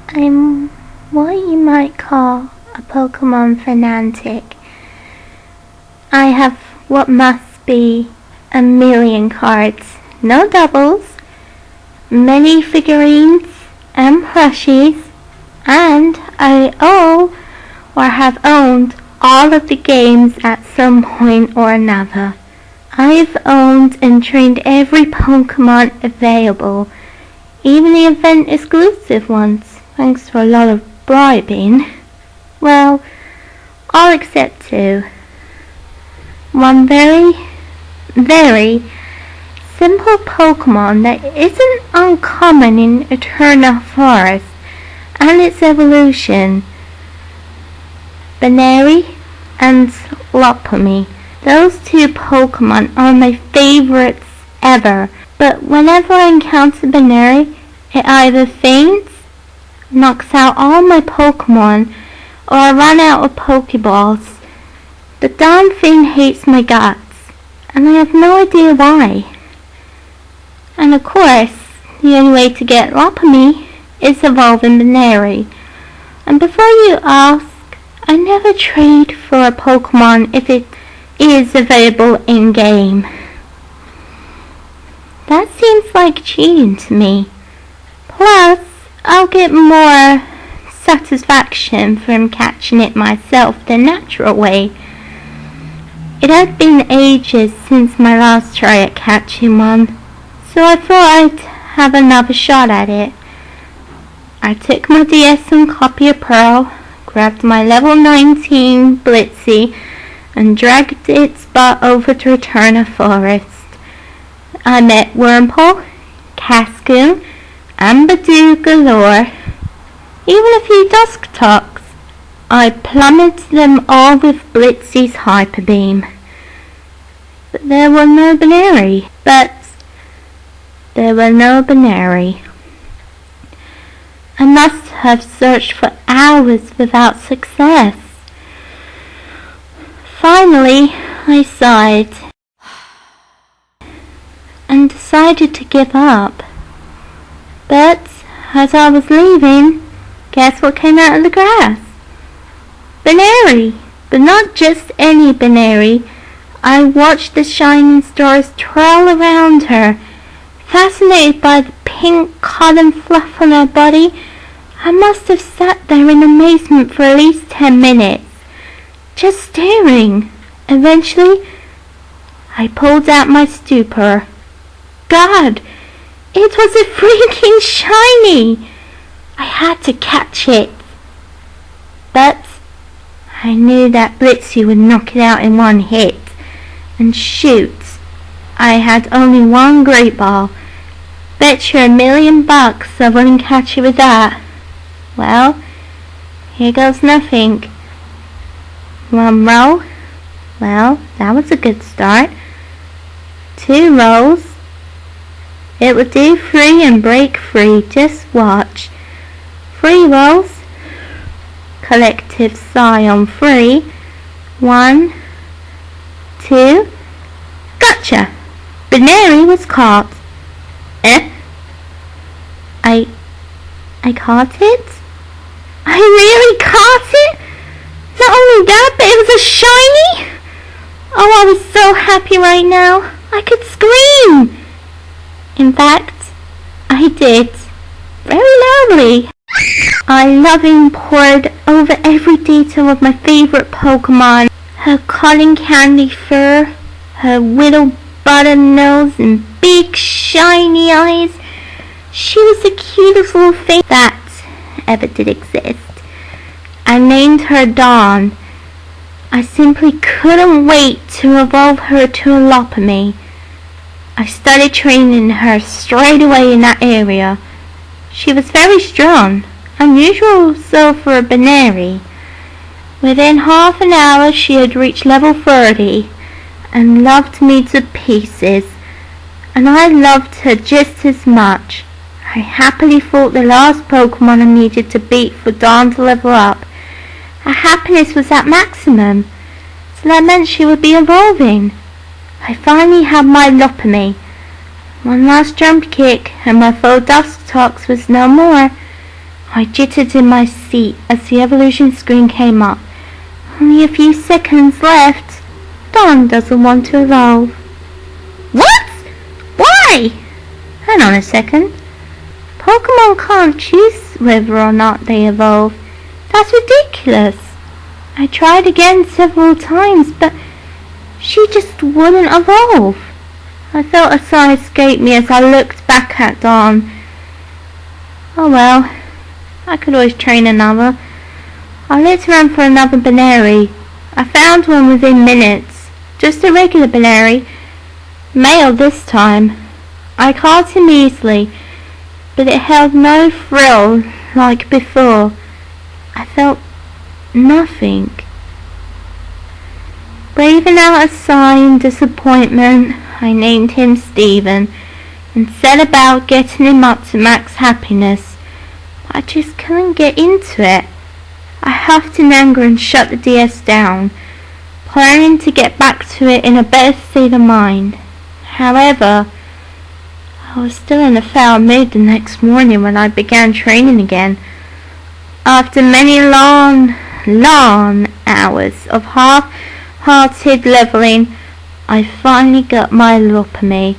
I'm what you might call a Pokemon fanatic. I have what must be a million cards, no doubles, many figurines and plushies, and I own or have owned all of the games at some point or another. I've owned and trained every Pokemon available, even the event exclusive ones, thanks to a lot of bribing. Well, all except two. One very, very simple Pokemon that isn't uncommon in Eterna Forest and its evolution. Baneri and Lopunny. Those two Pokemon are my favorites ever, but whenever I encounter Baneri, it either faints, knocks out all my Pokemon, or I run out of Pokeballs. The darn thing hates my guts, and I have no idea why. And of course, the only way to get Lopunny is evolving Baneri. And before you ask, I never trade for a Pokemon if it is available in-game. That seems like cheating to me. Plus, I'll get more satisfaction from catching it myself the natural way. It had been ages since my last try at catching one, so I thought I'd have another shot at it. I took my DS and copy of Pearl, grabbed my level 19 Blitzy, and dragged its butt over to Eterna Forest. I met Wurmple, Cascoon, and Badoo galore. Even a few Dusktalks. I plummeted them all with Blitzy's Hyper Beam. But there were no Baneri. I must have searched for hours without success. Finally, I sighed and decided to give up. But as I was leaving, guess what came out of the grass? Baneri! But not just any Baneri. I watched the shining stars twirl around her. Fascinated by the pink cotton fluff on her body, I must have sat there in amazement for at least 10 minutes, just staring. Eventually, I pulled out my stupor. God, it was a freaking shiny! I had to catch it. But I knew that Blitzy would knock it out in one hit. And shoot, I had only one Great Ball. Bet you $1 million I wouldn't catch it with that. Well, here goes nothing. One roll. Well, that was a good start. 2 rolls. It would do 3 and break free, just watch. 3 rolls. Collective sigh on 3. 1, 2. Gotcha! Baneri was caught. I caught it? I really caught it? Not only that, but it was a shiny? Oh, I was so happy right now. I could scream. In fact, I did. Very loudly. I loving poured over every detail of my favorite Pokemon. Her cotton candy fur, her little butter nose and big shiny eyes. She was the cutest little thing that ever did exist. I named her Dawn. I simply couldn't wait to evolve her to a Lopunny. I started training her straight away in that area. She was very strong, unusual so for a Baneri. Within half an hour she had reached level 30 and loved me to pieces, and I loved her just as much. I happily fought the last Pokemon I needed to beat for Dawn to level up. Her happiness was at maximum, so that meant she would be evolving. I finally had my Lopunny. One last jump kick and my full Dusktalks was no more. I jittered in my seat as the evolution screen came up. Only a few seconds left. Dawn doesn't want to evolve. What? Why? Hang on a second. Pokemon can't choose whether or not they evolve. That's ridiculous. I tried again several times, but she just wouldn't evolve. I felt a sigh escape me as I looked back at Dawn. Oh well, I could always train another. I looked around for another Baneri. I found one within minutes. Just a regular Baneri. Male this time. I caught him easily, but it held no thrill like before. I felt nothing. Breathing out a sigh in disappointment, I named him Stephen and set about getting him up to max happiness. I just couldn't get into it. I huffed in anger and shut the DS down, planning to get back to it in a better state of mind. However, I was still in a foul mood the next morning when I began training again. After many long hours of half-hearted leveling, I finally got my Loppamy.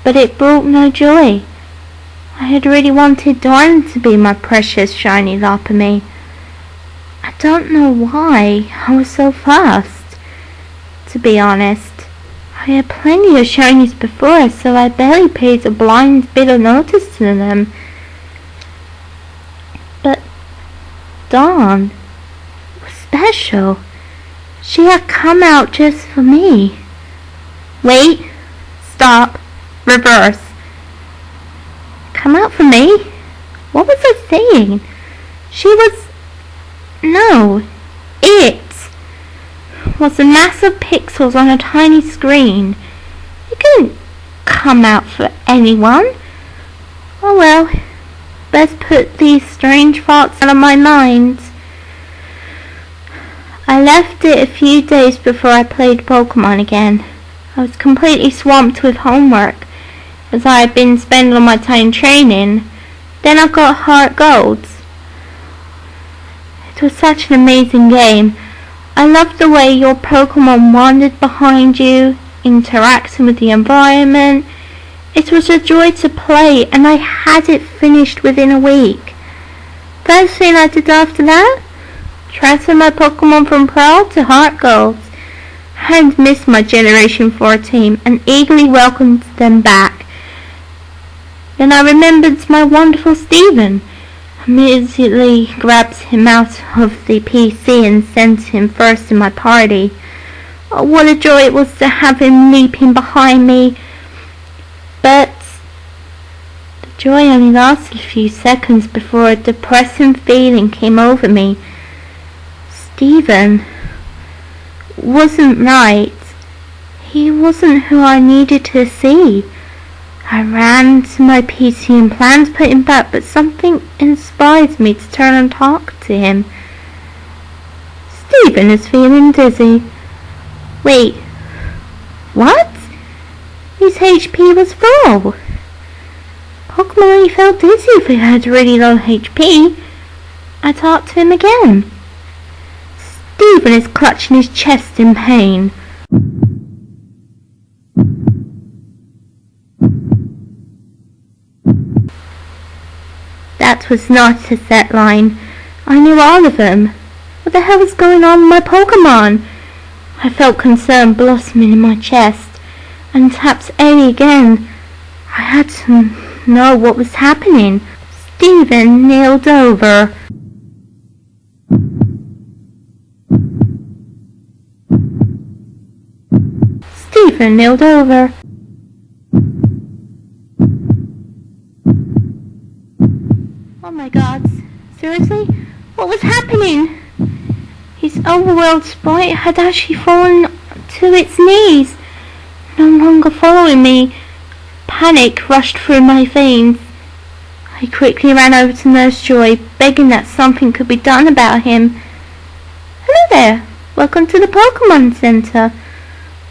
But it brought no joy. I had really wanted Dawn to be my precious shiny Loppamy. I don't know why I was so fast. To be honest, I had plenty of shinies before, so I barely paid a blind bit of notice to them. But Dawn was special. She had come out just for me. Wait, stop, reverse. Come out for me? What was I saying? It was a mass of pixels on a tiny screen. It couldn't come out for anyone. Oh well, best put these strange thoughts out of my mind. I left it a few days before I played Pokemon again. I was completely swamped with homework, as I had been spending all my time training. Then I got Heart Golds. It was such an amazing game. I loved the way your Pokemon wandered behind you, interacting with the environment. It was a joy to play, and I had it finished within a week. First thing I did after that, transfer my Pokemon from Pearl to Heart Golds. I had missed my Generation 4 team and eagerly welcomed them back. Then I remembered my wonderful Stephen. Immediately grabbed him out of the PC and sent him first in my party. Oh, what a joy it was to have him leaping behind me. But the joy only lasted a few seconds before a depressing feeling came over me. Stephen wasn't right. He wasn't who I needed to see. I ran to my PC and planned to put him back, but something inspired me to turn and talk to him. Stephen is feeling dizzy. Wait, what? His HP was full. Pokemon only felt dizzy if he had really low HP. I talked to him again. Stephen is clutching his chest in pain. That was not a set line. I knew all of them. What the hell was going on with my Pokemon? I felt concern blossoming in my chest, and tapped A again. I had to know what was happening. Stephen kneeled over. Stephen kneeled over. Oh my god, seriously? What was happening? His overworld sprite had actually fallen to its knees, no longer following me. Panic rushed through my veins. I quickly ran over to Nurse Joy, begging that something could be done about him. Hello there, welcome to the Pokemon Center.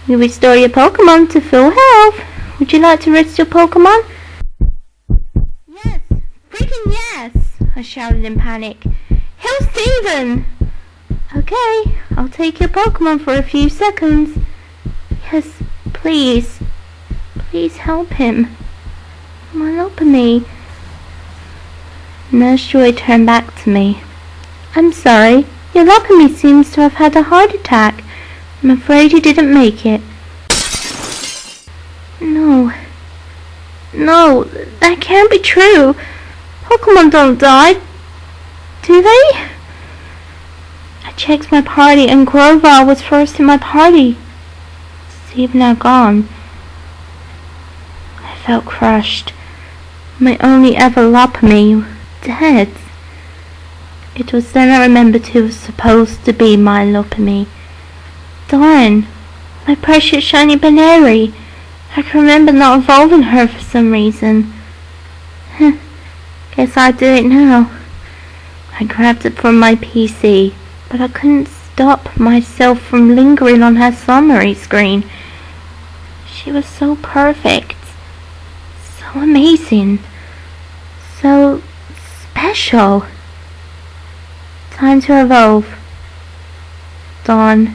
We restore your Pokemon to full health. Would you like to rest your Pokemon? Yes, freaking yes! I shouted in panic. Help Steven! Okay, I'll take your Pokemon for a few seconds. Yes, please. Please help him. My Lopunny. Nurse Joy turned back to me. I'm sorry. Your Lopunny seems to have had a heart attack. I'm afraid he didn't make it. No, that can't be true. Pokemon don't die, do they? I checked my party and Grover was first in my party. Steven now gone. I felt crushed. My only ever Lopunny dead. It was then I remembered who was supposed to be my Lopunny. Darn, my precious shiny Baneri. I can remember not evolving her for some reason. Guess I'll do it now. I grabbed it from my PC, but I couldn't stop myself from lingering on her summary screen. She was so perfect, so amazing, so special. Time to evolve. Dawn.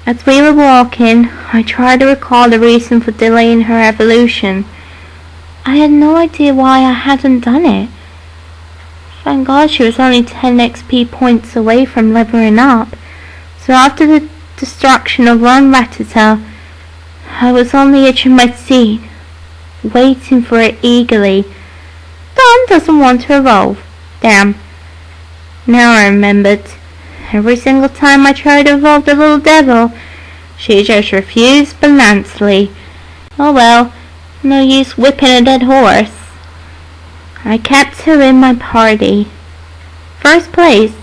As we were walking, I tried to recall the reason for delaying her evolution. I had no idea why I hadn't done it. Thank God she was only 10 XP points away from leveling up, so after the destruction of one Rattata, I was on the edge of my seat, waiting for it eagerly. Dawn doesn't want to evolve. Damn. Now I remembered. Every single time I tried to evolve the little devil, she just refused bluntly. Oh well, no use whipping a dead horse. I kept her in my party. First place,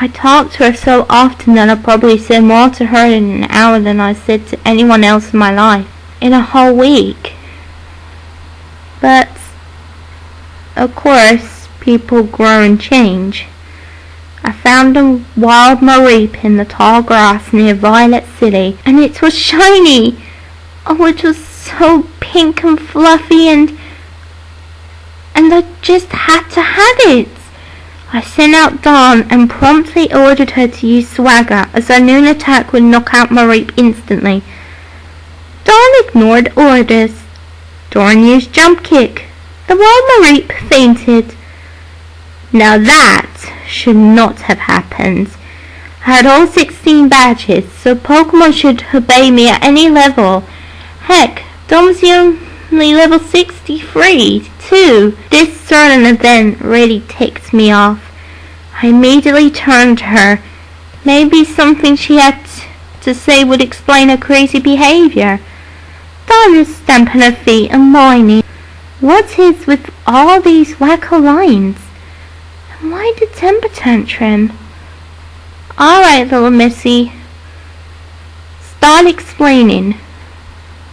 I talked to her so often that I probably said more to her in an hour than I said to anyone else in my life in a whole week. But, of course, people grow and change. I found a wild Mareep in the tall grass near Violet City, and it was shiny. Oh, it was so pink and fluffy, and I just had to have it. I sent out Dawn and promptly ordered her to use Swagger, as I knew an attack would knock out Mareep instantly. Dawn ignored orders. Dawn used Jump Kick. The wild Mareep fainted. Now that should not have happened. I had all 16 badges, so Pokemon should obey me at any level. Heck, Dawn's only level 63, too. This certain event really ticked me off. I immediately turned to her. Maybe something she had to say would explain her crazy behavior. Dawn was stamping her feet and whining. What is with all these wacko lines? And why the temper tantrum? Alright, little missy. Start explaining.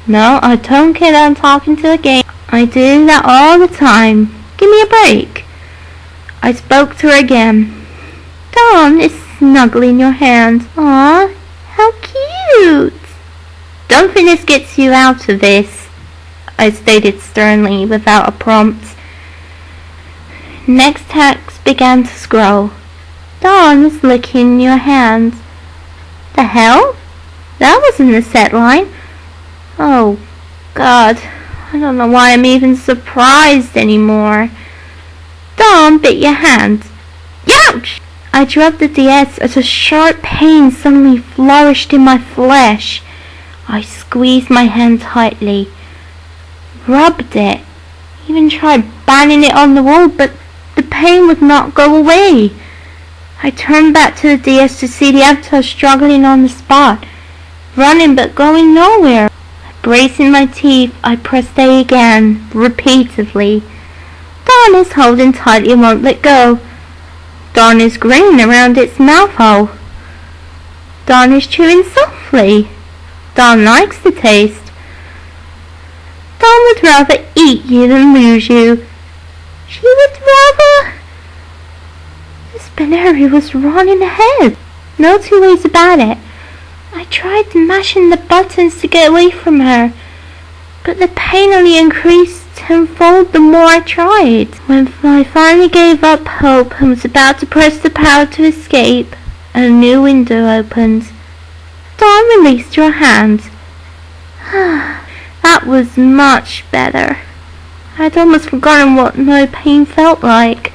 No, I don't care that I'm talking to a game. I do that all the time. Give me a break. I spoke to her again. Dawn is snuggling your hand. Aw, how cute. Don't think this gets you out of this, I stated sternly without a prompt. Next text began to scroll. Dawn is licking your hand. The hell? That wasn't the set line. Oh, God. I don't know why I'm even surprised anymore. Dawn bit your hand. Ouch! I dropped the DS as a sharp pain suddenly flourished in my flesh. I squeezed my hand tightly, rubbed it, even tried banging it on the wall, but the pain would not go away. I turned back to the DS to see the avatar struggling on the spot, running but going nowhere. Bracing my teeth, I pressed A again, repeatedly. Dawn is holding tightly and won't let go. Dawn is grinning around its mouth hole. Dawn is chewing softly. Dawn likes the taste. Dawn would rather eat you than lose you. She would rather... This Baneri was running ahead. No two ways about it. I tried mashing the buttons to get away from her, but the pain only increased tenfold the more I tried. When I finally gave up hope and was about to press the power to escape, a new window opened. Dawn released her hand. That was much better. I'd almost forgotten what no pain felt like.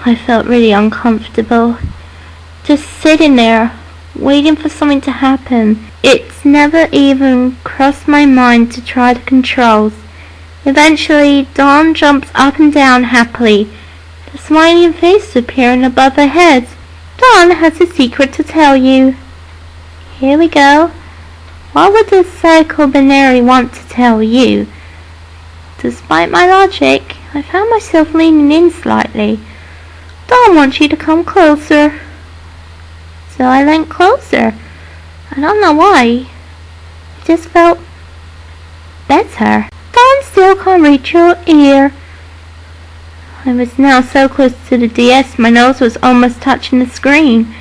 I felt really uncomfortable. Just sitting there, waiting for something to happen. It's never even crossed my mind to try the controls. Eventually, Dawn jumps up and down happily, the smiling face appearing above her head. Dawn has a secret to tell you. Here we go. What would the Psycho Binary want to tell you? Despite my logic, I found myself leaning in slightly. Dawn wants you to come closer. So I leant closer. I don't know why. It just felt better. Dawn still can't reach your ear. I was now so close to the DS my nose was almost touching the screen.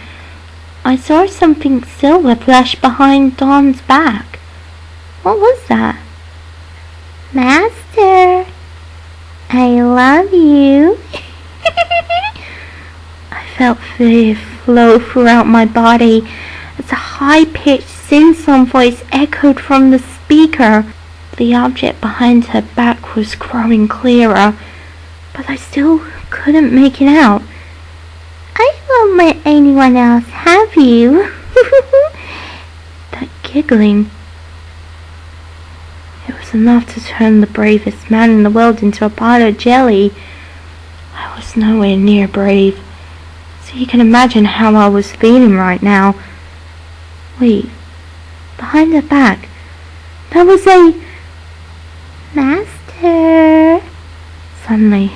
I saw something silver flash behind Dawn's back. What was that? Master, I love you. I felt fear flow throughout my body as a high-pitched sing-song voice echoed from the speaker. The object behind her back was growing clearer, but I still couldn't make it out. I won't let anyone else have you. That giggling. It was enough to turn the bravest man in the world into a pile of jelly. I was nowhere near brave, so you can imagine how I was feeling right now. Wait, behind her back, there was a... Master. Suddenly,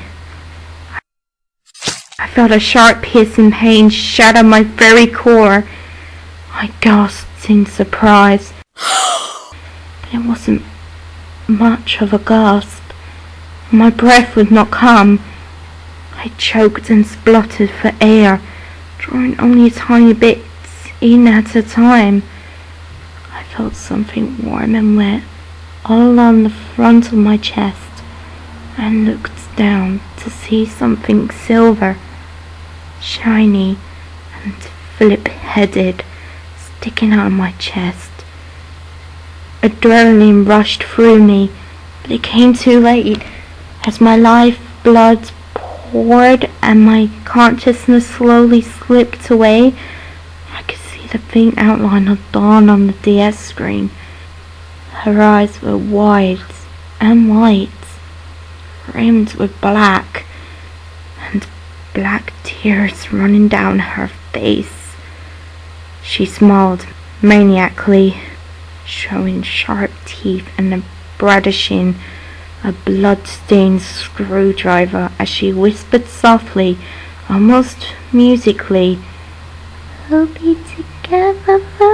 I felt a sharp piercing pain shatter my very core. I gasped in surprise. But it wasn't much of a gasp. My breath would not come. I choked and spluttered for air, drawing only a tiny bit in at a time. I felt something warm and wet all along the front of my chest, and looked down to see something silver, shiny and flip-headed, sticking out of my chest. Adrenaline rushed through me, but it came too late. As my life blood poured and my consciousness slowly slipped away, I could see the faint outline of Dawn on the DS screen. Her eyes were wide and white, rimmed with black, and black tears running down her face. She smiled maniacally, showing sharp teeth and brandishing a blood-stained screwdriver as she whispered softly, almost musically, "We'll be together forever."